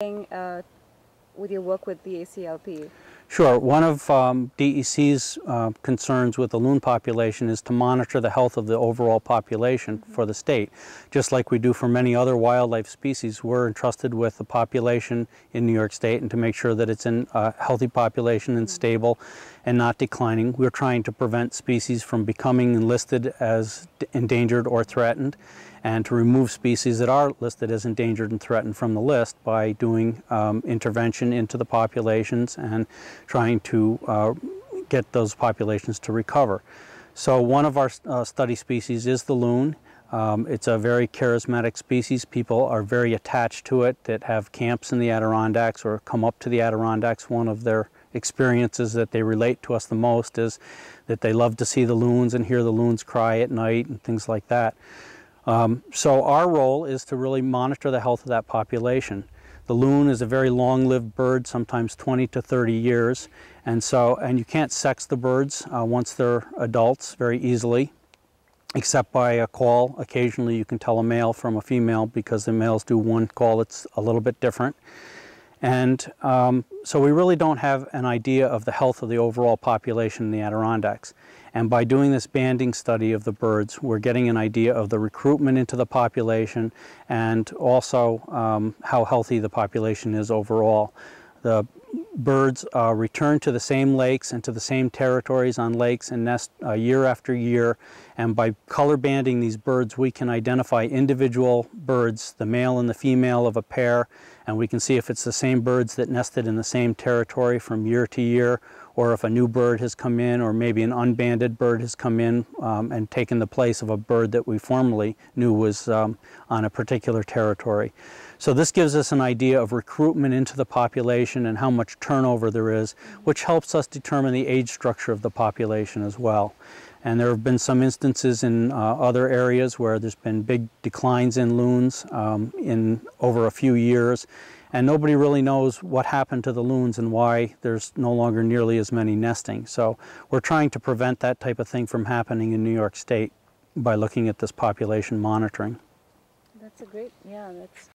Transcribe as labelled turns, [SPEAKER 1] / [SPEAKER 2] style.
[SPEAKER 1] With your work with the ACLP?
[SPEAKER 2] Sure. One of DEC's concerns with the loon population is to monitor the health of the overall population for the state. Just like we do for many other wildlife species, we're entrusted with the population in New York State and to make sure that it's in a healthy population and stable and not declining. We're trying to prevent species from becoming enlisted as endangered or threatened, and to remove species that are listed as endangered and threatened from the list by doing intervention into the populations and trying to get those populations to recover. So one of our study species is the loon. It's a very charismatic species. People are very attached to it that have camps in the Adirondacks or come up to the Adirondacks. One of their experiences that they relate to us the most is that they love to see the loons and hear the loons cry at night and things like that. So our role is to really monitor the health of that population. The loon is a very long-lived bird, sometimes 20 to 30 years, and you can't sex the birds once they're adults very easily, except by a call. Occasionally you can tell a male from a female because the males do one call that's a little bit different. And so we really don't have an idea of the health of the overall population in the Adirondacks. And by doing this banding study of the birds, we're getting an idea of the recruitment into the population and also how healthy the population is overall. The birds return to the same lakes and to the same territories on lakes and nest year after year, and by color banding these birds we can identify individual birds, the male and the female of a pair, and we can see if it's the same birds that nested in the same territory from year to year, or if a new bird has come in, or maybe an unbanded bird has come in and taken the place of a bird that we formerly knew was on a particular territory. So this gives us an idea of recruitment into the population and how much turnover there is, which helps us determine the age structure of the population as well. And there have been some instances in other areas where there's been big declines in loons in over a few years, and nobody really knows what happened to the loons and why there's no longer nearly as many nesting. So we're trying to prevent that type of thing from happening in New York State by looking at this population monitoring.
[SPEAKER 1] That's a great, yeah, that's